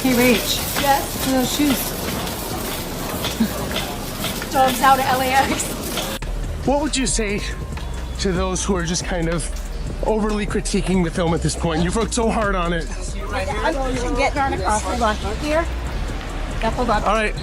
Hey, Rach. Yes? What are those shoes? Dogs out at LAX. What would you say to those who are just kind of overly critiquing the film at this point? You've worked so hard on it. I'm getting on across. Hold on. Here. Yeah, hold on. All right.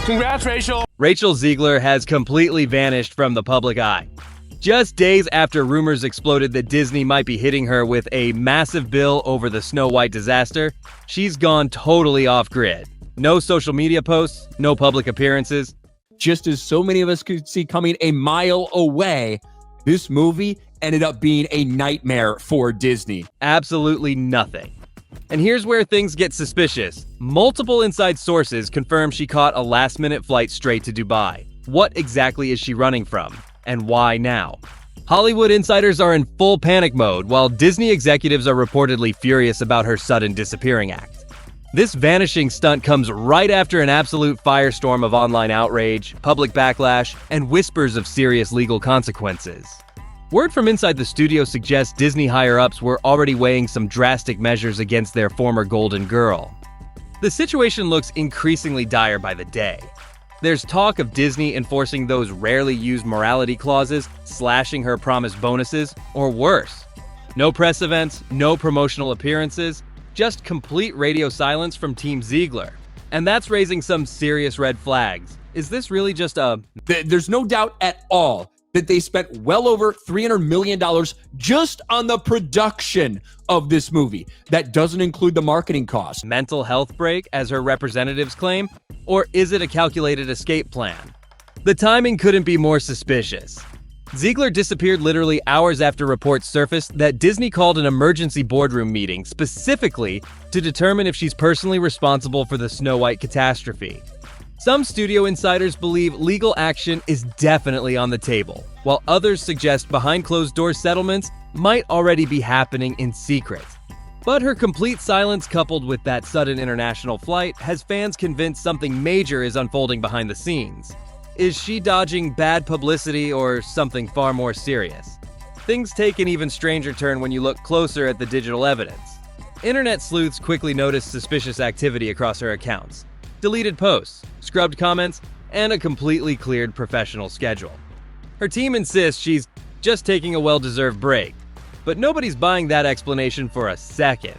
Congrats, Rachel. RachelZegler has completely vanished from the public eye. Just days after rumors exploded that Disney might be hitting her with a massive bill over the Snow White disaster, she's gone totally off-grid. No social media posts, no public appearances. Just as so many of us could see coming a mile away, this movie ended up being a nightmare for Disney. Absolutely nothing. And here's where things get suspicious. Multiple inside sources confirm she caught a last-minute flight straight to Dubai. What exactly is she running from? And why now? Hollywood insiders are in full panic mode, while Disney executives are reportedly furious about her sudden disappearing act. This vanishing stunt comes right after an absolute firestorm of online outrage, public backlash, and whispers of serious legal consequences. Word from inside the studio suggests Disney higher-ups were already weighing some drastic measures against their former golden girl. The situation looks increasingly dire by the day. There's talk of Disney enforcing those rarely used morality clauses, slashing her promised bonuses, or worse. No press events, no promotional appearances, just complete radio silence from Team Zegler. And that's raising some serious red flags. Is this really just a... There's no doubt at all that they spent well over $300 million just on the production of this movie. That doesn't include the marketing costs. mental health break, as her representatives claim? Or is it a calculated escape plan? The timing couldn't be more suspicious. Zegler disappeared literally hours after reports surfaced that Disney called an emergency boardroom meeting specifically to determine if she's personally responsible for the Snow White catastrophe. Some studio insiders believe legal action is definitely on the table, while others suggest behind-closed-door settlements might already be happening in secret. But her complete silence coupled with that sudden international flight has fans convinced something major is unfolding behind the scenes. Is she dodging bad publicity or something far more serious? Things take an even stranger turn when you look closer at the digital evidence. Internet sleuths quickly noticed suspicious activity across her accounts. Deleted posts, scrubbed comments, and a completely cleared professional schedule. Her team insists she's just taking a well-deserved break, but nobody's buying that explanation for a second.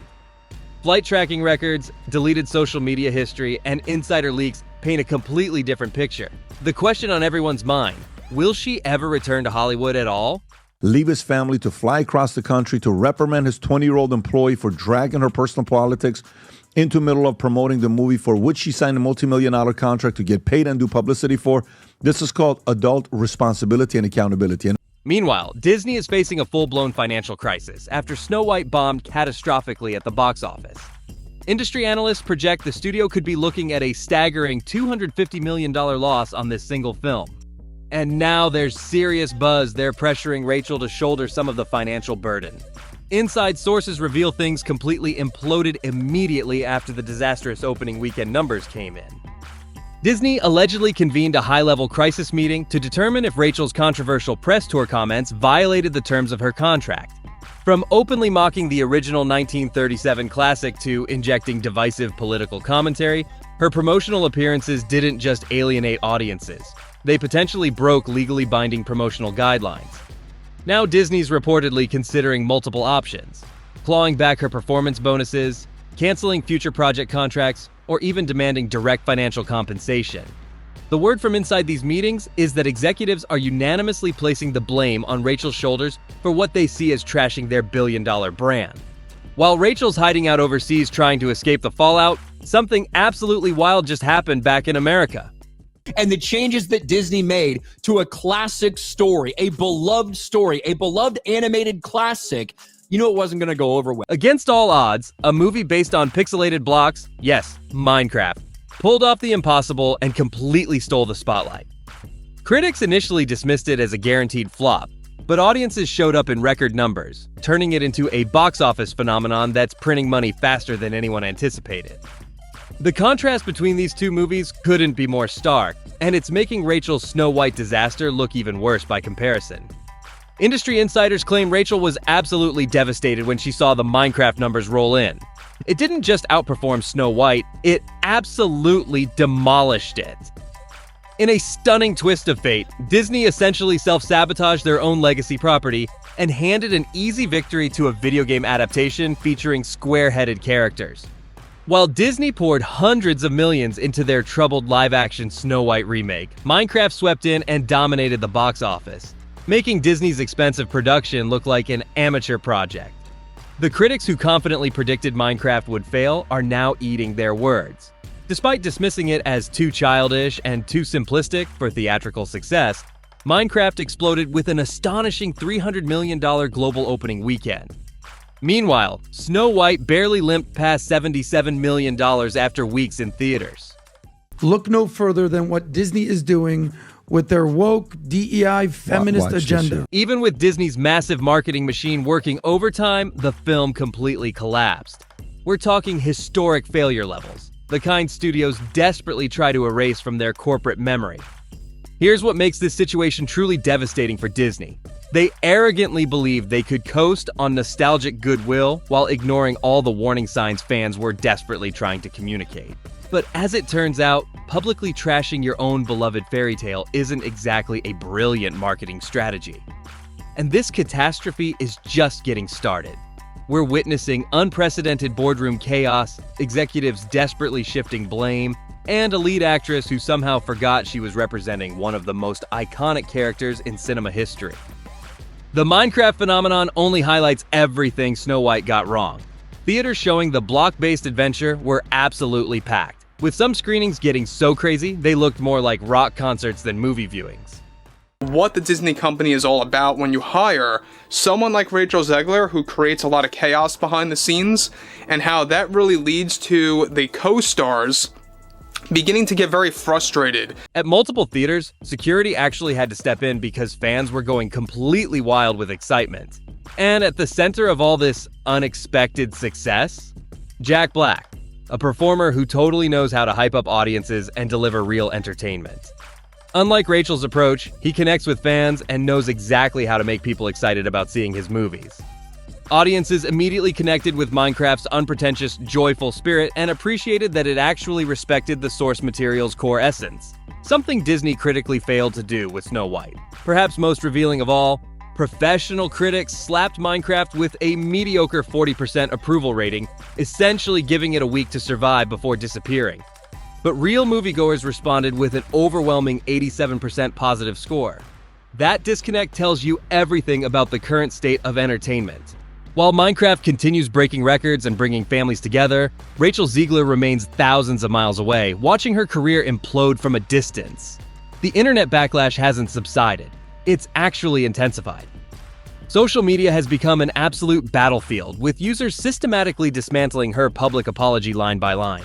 Flight tracking records, deleted social media history, and insider leaks paint a completely different picture. The question on everyone's mind, will she ever return to Hollywood at all? Leave his family to fly across the country to reprimand his 20-year-old employee for dragging her personal politics into the middle of promoting the movie for which she signed a multi-million-dollar contract to get paid and do publicity for. This is called adult responsibility and accountability. Meanwhile, Disney is facing a full-blown financial crisis after Snow White bombed catastrophically at the box office. Industry analysts project the studio could be looking at a staggering $250 million loss on this single film. And now there's serious buzz they're pressuring Rachel to shoulder some of the financial burden. Inside sources reveal things completely imploded immediately after the disastrous opening weekend numbers came in. Disney allegedly convened a high-level crisis meeting to determine if Rachel's controversial press tour comments violated the terms of her contract. From openly mocking the original 1937 classic to injecting divisive political commentary, her promotional appearances didn't just alienate audiences. They potentially broke legally binding promotional guidelines. Now Disney's reportedly considering multiple options: clawing back her performance bonuses, canceling future project contracts, or even demanding direct financial compensation. The word from inside these meetings is that executives are unanimously placing the blame on Rachel's shoulders for what they see as trashing their billion-dollar brand. While Rachel's hiding out overseas trying to escape the fallout, something absolutely wild just happened back in America. And the changes that Disney made to a classic story, a beloved animated classic, you know it wasn't going to go over well. Against all odds, a movie based on pixelated blocks, yes, Minecraft, pulled off the impossible and completely stole the spotlight. Critics initially dismissed it as a guaranteed flop, but audiences showed up in record numbers, turning it into a box office phenomenon that's printing money faster than anyone anticipated. The contrast between these two movies couldn't be more stark, and it's making Rachel's Snow White disaster look even worse by comparison. Industry insiders claim Rachel was absolutely devastated when she saw the Minecraft numbers roll in. It didn't just outperform Snow White, it absolutely demolished it. In a stunning twist of fate, Disney essentially self-sabotaged their own legacy property and handed an easy victory to a video game adaptation featuring square-headed characters. While Disney poured hundreds of millions into their troubled live-action Snow White remake, Minecraft swept in and dominated the box office, making Disney's expensive production look like an amateur project. The critics who confidently predicted Minecraft would fail are now eating their words. Despite dismissing it as too childish and too simplistic for theatrical success, Minecraft exploded with an astonishing $300 million global opening weekend. Meanwhile, Snow White barely limped past $77 million after weeks in theaters. Look no further than what Disney is doing with their woke, DEI, feminist agenda. Even with Disney's massive marketing machine working overtime, the film completely collapsed. We're talking historic failure levels, the kind studios desperately try to erase from their corporate memory. Here's what makes this situation truly devastating for Disney. They arrogantly believed they could coast on nostalgic goodwill while ignoring all the warning signs fans were desperately trying to communicate. But as it turns out, publicly trashing your own beloved fairy tale isn't exactly a brilliant marketing strategy. And this catastrophe is just getting started. We're witnessing unprecedented boardroom chaos, executives desperately shifting blame, and a lead actress who somehow forgot she was representing one of the most iconic characters in cinema history. The Minecraft phenomenon only highlights everything Snow White got wrong. Theaters showing the block-based adventure were absolutely packed, with some screenings getting so crazy they looked more like rock concerts than movie viewings. What the Disney company is all about when you hire someone like Rachel Zegler, who creates a lot of chaos behind the scenes, and how that really leads to the co-stars beginning to get very frustrated. At multiple theaters, security actually had to step in because fans were going completely wild with excitement. And at the center of all this unexpected success, Jack Black, a performer who totally knows how to hype up audiences and deliver real entertainment. Unlike Rachel's approach, he connects with fans and knows exactly how to make people excited about seeing his movies. Audiences immediately connected with Minecraft's unpretentious, joyful spirit and appreciated that it actually respected the source material's core essence, something Disney critically failed to do with Snow White. Perhaps most revealing of all, professional critics slapped Minecraft with a mediocre 40% approval rating, essentially giving it a week to survive before disappearing. But real moviegoers responded with an overwhelming 87% positive score. That disconnect tells you everything about the current state of entertainment. While Minecraft continues breaking records and bringing families together, RachelZegler remains thousands of miles away, watching her career implode from a distance. The internet backlash hasn't subsided. It's actually intensified. Social media has become an absolute battlefield, with users systematically dismantling her public apology line by line.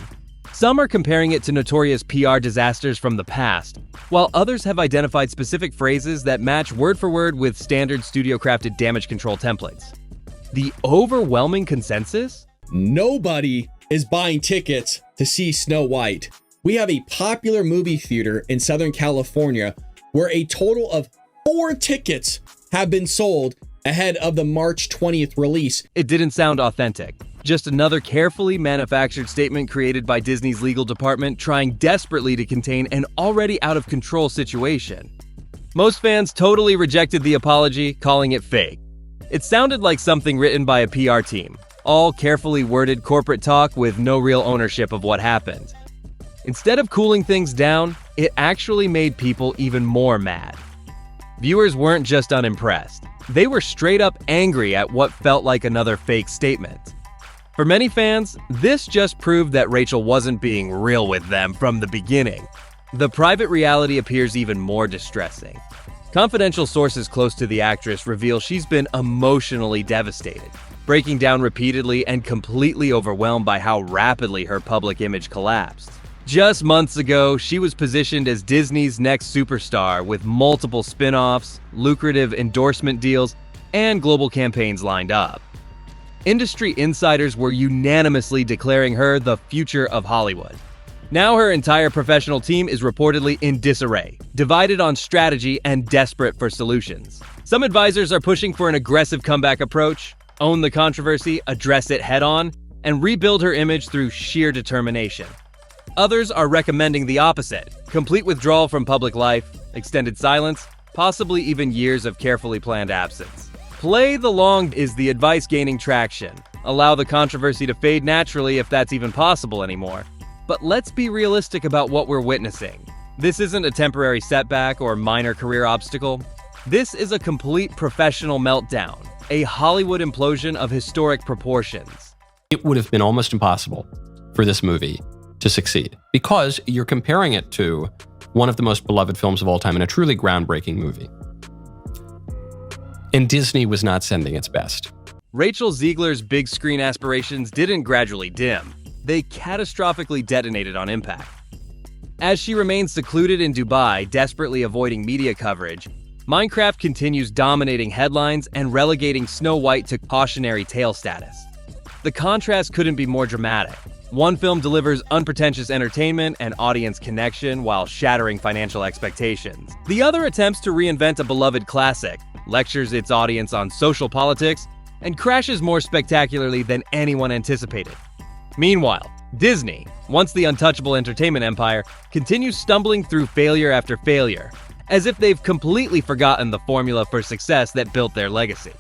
Some are comparing it to notorious PR disasters from the past, while others have identified specific phrases that match word for word with standard studio-crafted damage control templates. The overwhelming consensus? Nobody is buying tickets to see Snow White. We have a popular movie theater in Southern California where a total of 4 tickets have been sold ahead of the March 20th release. It didn't sound authentic. Just another carefully manufactured statement created by Disney's legal department trying desperately to contain an already out-of-control situation. Most fans totally rejected the apology, calling it fake. It sounded like something written by a PR team, all carefully worded corporate talk with no real ownership of what happened. Instead of cooling things down, it actually made people even more mad. Viewers weren't just unimpressed. They were straight up angry at what felt like another fake statement. For many fans, this just proved that Rachel wasn't being real with them from the beginning. The private reality appears even more distressing. Confidential sources close to the actress reveal she's been emotionally devastated, breaking down repeatedly and completely overwhelmed by how rapidly her public image collapsed. Just months ago, she was positioned as Disney's next superstar with multiple spin-offs, lucrative endorsement deals, and global campaigns lined up. Industry insiders were unanimously declaring her the future of Hollywood. Now her entire professional team is reportedly in disarray, divided on strategy and desperate for solutions. Some advisors are pushing for an aggressive comeback approach, own the controversy, address it head-on, and rebuild her image through sheer determination. Others are recommending the opposite: complete withdrawal from public life, extended silence, possibly even years of carefully planned absence. Play the long is the advice gaining traction. Allow the controversy to fade naturally if that's even possible anymore. But let's be realistic about what we're witnessing. This isn't a temporary setback or minor career obstacle. This is a complete professional meltdown, a Hollywood implosion of historic proportions. It would have been almost impossible for this movie to succeed because you're comparing it to one of the most beloved films of all time and a truly groundbreaking movie. And Disney was not sending its best. Rachel Zegler's big screen aspirations didn't gradually dim. They catastrophically detonated on impact. As she remains secluded in Dubai, desperately avoiding media coverage, Minecraft continues dominating headlines and relegating Snow White to cautionary tale status. The contrast couldn't be more dramatic. One film delivers unpretentious entertainment and audience connection while shattering financial expectations. The other attempts to reinvent a beloved classic, lectures its audience on social politics, and crashes more spectacularly than anyone anticipated. Meanwhile, Disney, once the untouchable entertainment empire, continues stumbling through failure after failure, as if they've completely forgotten the formula for success that built their legacy.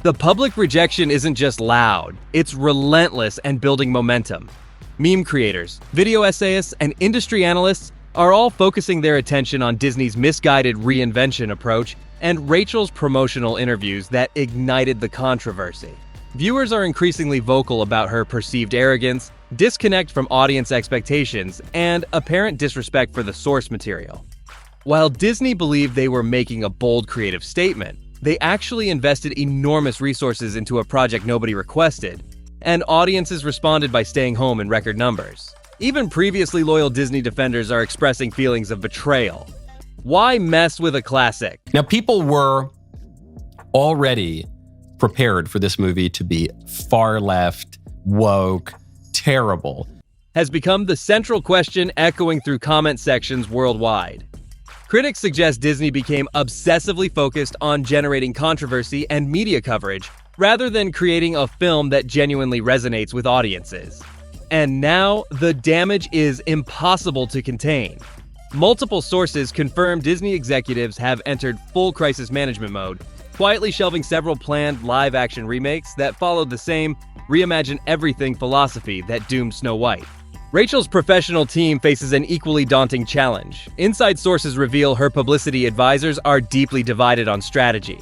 The public rejection isn't just loud, it's relentless and building momentum. Meme creators, video essayists, and industry analysts are all focusing their attention on Disney's misguided reinvention approach and Rachel's promotional interviews that ignited the controversy. Viewers are increasingly vocal about her perceived arrogance, disconnect from audience expectations, and apparent disrespect for the source material. While Disney believed they were making a bold creative statement, they actually invested enormous resources into a project nobody requested, and audiences responded by staying home in record numbers. Even previously loyal Disney defenders are expressing feelings of betrayal. Why mess with a classic? Now, people were already prepared for this movie to be far left, woke, terrible. Has become the central question echoing through comment sections worldwide. Critics suggest Disney became obsessively focused on generating controversy and media coverage rather than creating a film that genuinely resonates with audiences. And now, the damage is impossible to contain. Multiple sources confirm Disney executives have entered full crisis management mode, quietly shelving several planned live-action remakes that followed the same reimagine everything philosophy that doomed Snow White. Rachel's professional team faces an equally daunting challenge. Inside sources reveal her publicity advisors are deeply divided on strategy.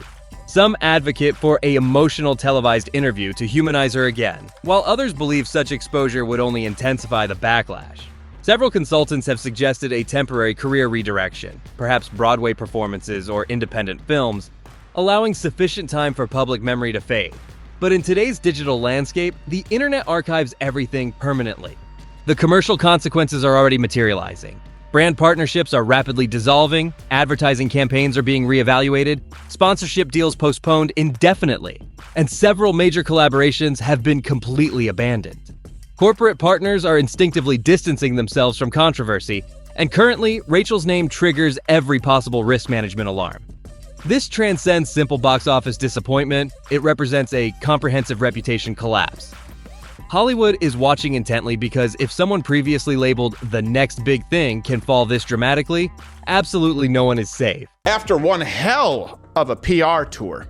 Some advocate for an emotional televised interview to humanize her again, while others believe such exposure would only intensify the backlash. Several consultants have suggested a temporary career redirection, perhaps Broadway performances or independent films, allowing sufficient time for public memory to fade. But in today's digital landscape, the internet archives everything permanently. The commercial consequences are already materializing. Brand partnerships are rapidly dissolving, advertising campaigns are being reevaluated, sponsorship deals postponed indefinitely, and several major collaborations have been completely abandoned. Corporate partners are instinctively distancing themselves from controversy, and currently, Rachel's name triggers every possible risk management alarm. This transcends simple box office disappointment. It represents a comprehensive reputation collapse. Hollywood is watching intently because if someone previously labeled the next big thing can fall this dramatically, absolutely no one is safe. After one hell of a PR tour,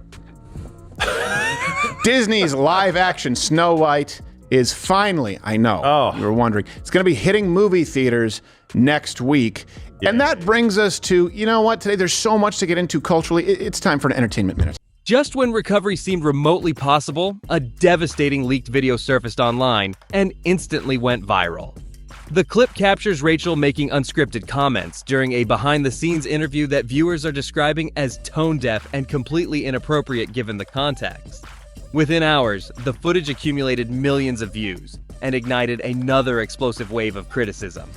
Disney's live-action Snow White is finally, I know, you were wondering, it's going to be hitting movie theaters next week. Yeah. And that brings us to, you know what, today there's so much to get into culturally. It's time for an Entertainment Minute. Just when recovery seemed remotely possible, a devastating leaked video surfaced online and instantly went viral. The clip captures Rachel making unscripted comments during a behind-the-scenes interview that viewers are describing as tone-deaf and completely inappropriate given the context. Within hours, the footage accumulated millions of views and ignited another explosive wave of criticism.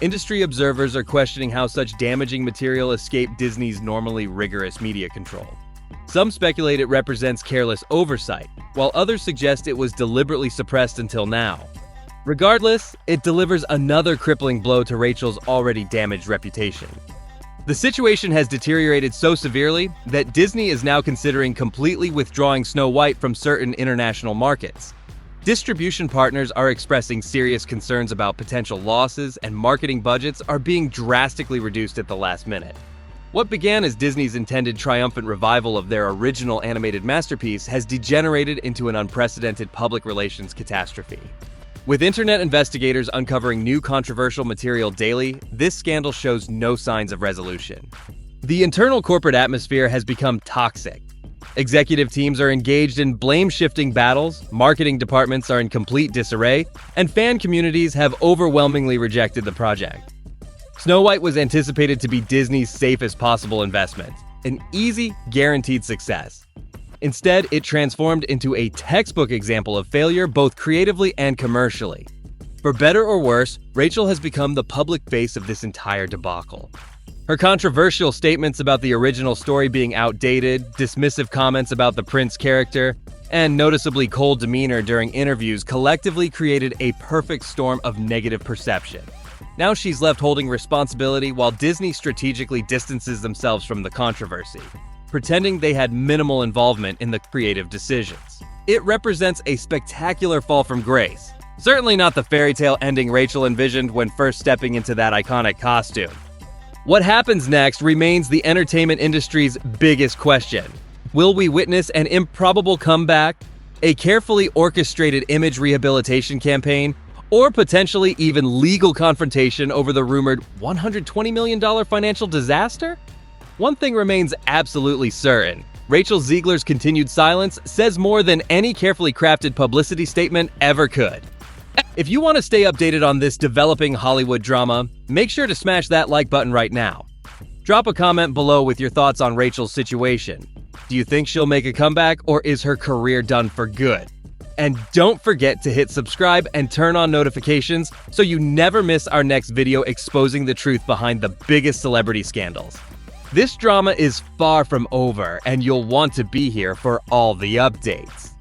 Industry observers are questioning how such damaging material escaped Disney's normally rigorous media control. Some speculate it represents careless oversight, while others suggest it was deliberately suppressed until now. Regardless, it delivers another crippling blow to Rachel's already damaged reputation. The situation has deteriorated so severely that Disney is now considering completely withdrawing Snow White from certain international markets. Distribution partners are expressing serious concerns about potential losses, and marketing budgets are being drastically reduced at the last minute. What began as Disney's intended triumphant revival of their original animated masterpiece has degenerated into an unprecedented public relations catastrophe. With internet investigators uncovering new controversial material daily, this scandal shows no signs of resolution. The internal corporate atmosphere has become toxic. Executive teams are engaged in blame-shifting battles, marketing departments are in complete disarray, and fan communities have overwhelmingly rejected the project. Snow White was anticipated to be Disney's safest possible investment, an easy, guaranteed success. Instead, it transformed into a textbook example of failure both creatively and commercially. For better or worse, Rachel has become the public face of this entire debacle. Her controversial statements about the original story being outdated, dismissive comments about the Prince character, and noticeably cold demeanor during interviews collectively created a perfect storm of negative perception. Now she's left holding responsibility while Disney strategically distances themselves from the controversy, pretending they had minimal involvement in the creative decisions. It represents a spectacular fall from grace. Certainly not the fairy tale ending Rachel envisioned when first stepping into that iconic costume. What happens next remains the entertainment industry's biggest question. Will we witness an improbable comeback, a carefully orchestrated image rehabilitation campaign, or potentially even legal confrontation over the rumored $120 million financial disaster? One thing remains absolutely certain. RachelZegler's continued silence says more than any carefully crafted publicity statement ever could. If you want to stay updated on this developing Hollywood drama, make sure to smash that like button right now. Drop a comment below with your thoughts on Rachel's situation. Do you think she'll make a comeback, or is her career done for good? And don't forget to hit subscribe and turn on notifications so you never miss our next video exposing the truth behind the biggest celebrity scandals. This drama is far from over, and you'll want to be here for all the updates.